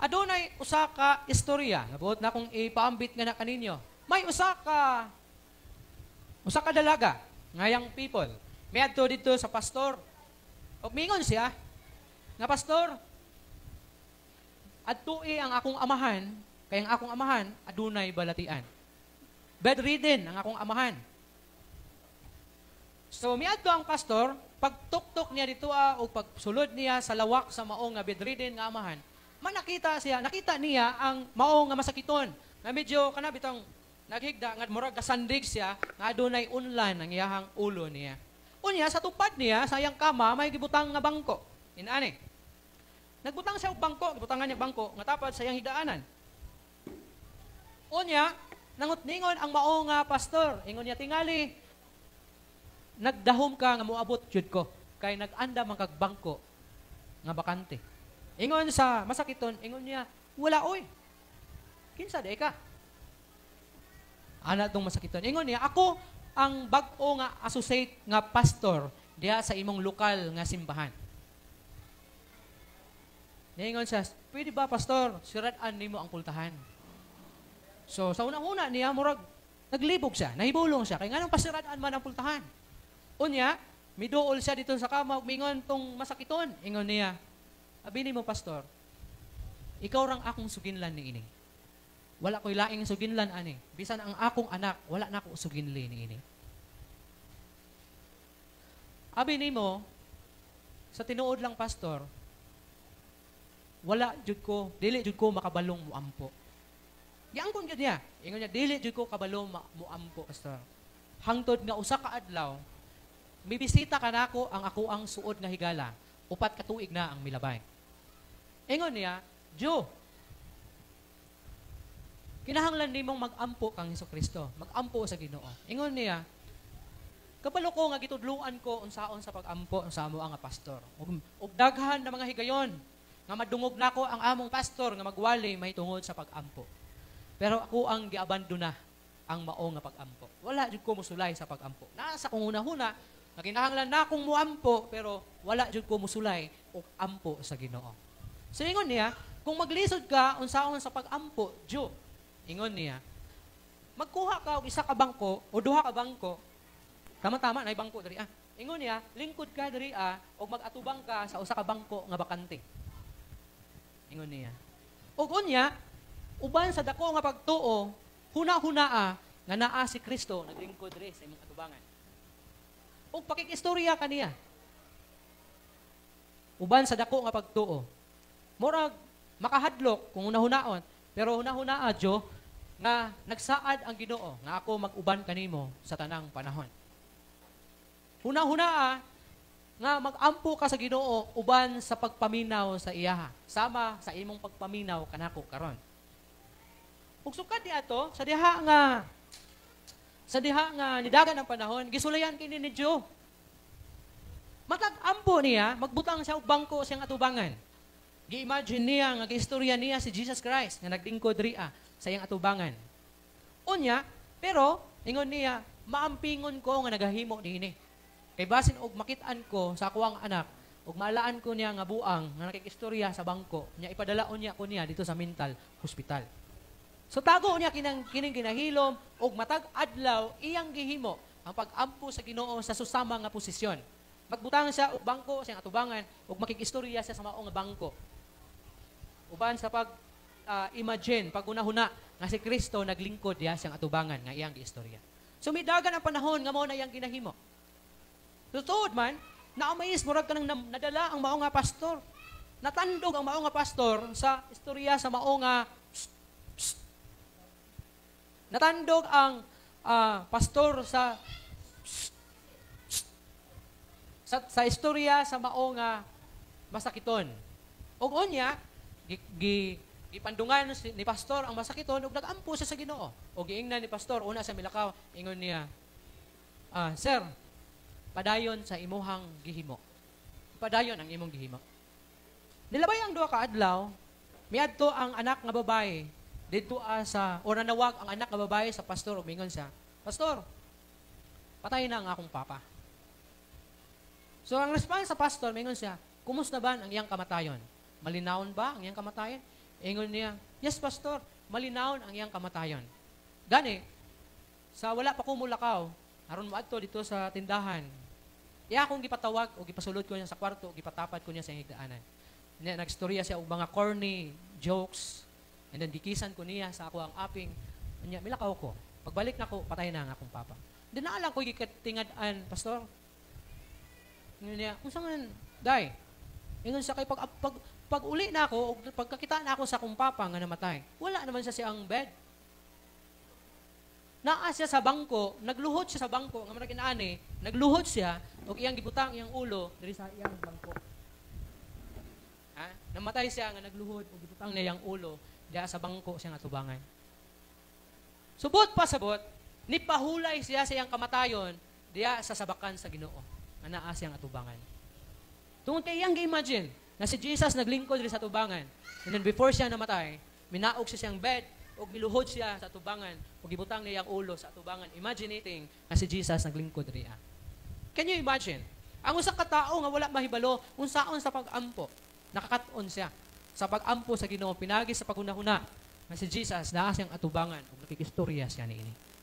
adunay usa ka istorya, nabuot na kung ipaambit nga na kaninyo. May usa ka dalaga, ngayang people. May adto dito sa pastor. O mingon siya, nga pastor, adtoi ang akong amahan, kay ang akong amahan, adunay balatian. Bedridden ang akong amahan. So, miadto ang pastor, pagtuktok niya dito o pagsulod niya sa lawak sa maong nga bedridden nga amahan, nakita niya ang maong nga masakiton, nga medyo kanabitang naghigda, nga murag kasandig siya, nga adunay unlan ang iyahang ulo niya. Unya, sa tupad niya, sa iyang kama, may gibutang nga bangko. Inaani. Nagbutang siya og bangko, gibutangan niya bangko, nga tapad sa iyang higdaanan. Unya, nangutningon ang maong nga pastor, ingon niya tingali, nagdahom ka nga moabot jud ko kay nag-anda man kag bangko nga bakante. Ingon sa masakiton, ingon niya, wala oy. Kinsa day ka? Ana tong masakiton. Ingon niya, ako ang bag-o nga associate nga pastor diha sa imong lokal nga simbahan. Ingon siya, pwede ba pastor, sirad-an nimo ang pultahan? So sa una-una niya murag naglibog siya, nahibulong siya kay nganong pasirad-an man ang pultahan. Unya, miduol siya dito sa kama, mingon tong masakiton. Ingon niya, abini mo, pastor, ikaw rang akong suginlan ni ini. Wala ko'y laing suginlan, ani. Bisan ang akong anak, wala na akong suginli ni ini. Abini mo, sa tinuod lang, pastor, wala jud ko, dili jud ko makabalong muampo. Giangkon jud niya. Ingon niya, dili jud ko kabalong muampo, pastor. Hangtod nga usa ka adlaw, mibisita ka nako ang ako ang suod nga higala, upat ka tuig na ang milabay. Ingon niya, Jo, kinahanglan nimong mag-ampo kang Hesukristo, mag-ampo sa Ginoo. Ingon niya, kabalo ko nga gitudluan ko unsaon sa pag-ampo sa amo ang pastor. Ug daghan na mga higayon nga madungog nako ang among pastor nga magwali mahitungod sa pag-ampo. Pero ako ang giabandona ang mao nga pag-ampo. Wala jud ko mosulay sa pag-ampo. Nasa kung una-huna, nakinahanglan na akong muampo, pero wala jud ko musulay og ampo sa Ginoo. So ingon niya, kung maglisod ka unsaon sa pag-ampo, Jo, ingon niya, magkuha ka og isa ka bangko o duha ka bangko. Tama-tama na bangko diri Ingon niya, lingkod ka diri og mag-atubang ka sa usa ka bangko nga bakante. Ingon niya. Ug unya, uban sa dako nga pagtuo, huna-hunaa nga naa si Kristo naglingkod diri sa imong atubangan. O pakikistorya kaniya. Uban sa dako nga pagtuo. Murag makahadlok kung una-hunaon, pero una-hunaa Jo nga nagsaad ang Ginoo nga ako mag-uban kanimo sa tanang panahon. Una-hunaa nga mag-ampo ka sa Ginoo uban sa pagpaminaw sa iyaha, sama sa imong pagpaminaw kanako karon. Ug sukad di ato sa diha nga nidagan ang panahon, gisulayan kini ni Jo. Matag-ampo niya, magbutang siya og bangko siyang atubangan. Gi-imagine niya nga giistorya niya si Jesus Christ nga naglingkod ria sa iyang atubangan. Unya, pero ingon niya, maampingon ko nga nagahimo niini. Kay basin og makit-an ko sa ako ang anak, ug maalaan ko niya nga buang nga nakikistorya sa bangko, niya ipadalaon niya ko niya dito sa mental hospital. So tago niya kining ginahilom ug matag adlaw iyang gihimo ang pag-ampo sa Ginoo sa susama nga posisyon. Magbutang siya og bangko siyang atubangan ug makikistorya siya sa mao nga bangko. Uban sa imagine pag-una-huna nga si Kristo naglingkod diha siyang atubangan nga iyang giistorya. So midagan ang panahon nga mao na iyang ginahimo. Tutuod man, na-amaze murag kanang nadala ang mao nga pastor. Natandog ang mao nga pastor sa istorya sa mao nga natandog ang pastor sa istorya sa mao nga masakiton. Og unya gipandungan ni pastor ang masakiton ug nag-ampo siya sa Ginoo. Og giingnan ni pastor una sa milakaw, ingon niya, "Sir, padayon sa imuhang gihimo. Padayon ang imong gihimo." Nilabay ang duha ka adlaw, miadto ang anak nga babae dito nanawag ang anak nga babae sa pastor ug mingon siya, "Pastor, patay na ang akong papa." So ang response sa pastor, mingon siya, "Kumusta ba ang iyang kamatayon? Malinawon ba ang iyang kamatayon?" Ingon niya, yes, pastor, malinaw ang iyang kamatayon. Gani, sa wala pa ko mulakaw, aron maadto dito sa tindahan. Iya akong gipatawag o gipasulod ko niya sa kwarto, gipatapat ko niya sa higdaanan. Nagstorya siya og mga corny jokes, and then gikisan ko niya sa ako ang aping. Anya, milakaw ko. Pagbalik na ko, patay na ang akong papa. Di na alam ko gikatingad-an, pastor. Ingon niya, kung saan, day, ingon sa kay pag uli na ako, pagkakita na ako sa akong papa nga namatay, wala naman siya siyang bed. Naa siya sa bangko, nagluhod siya sa bangko, nga man kinaani, nagluhod siya, o iyang gibutang iyang ulo, diri sa iyang bangko. Ha? Namatay siya nga nagluhod, o gibutang niya iyang ulo, diya sa bangko siya nga tubangan. Subot pa sabot, nipahulay siya sa iyang kamatayon, diya sa sabakan sa Ginoo, nga naa siyang atubangan. Tungod kay iyang gi-imagine, na si Jesus naglingkod diri sa tubangan, and then before siya namatay, minaog siya siyang bed, o giluhod siya sa tubangan, o gibutang niya ang ulo sa tubangan, imaginating na si Jesus naglingkod riya. Can you imagine? Ang usa ka tawo nga wala mahibalo, unsaon sa pag-ampo, nakakaton siya sa pag-ampo sa Ginoo, pinagi sa paghunahuna, na si Jesus naa siyang atubangan, o nakikistorya siya niini.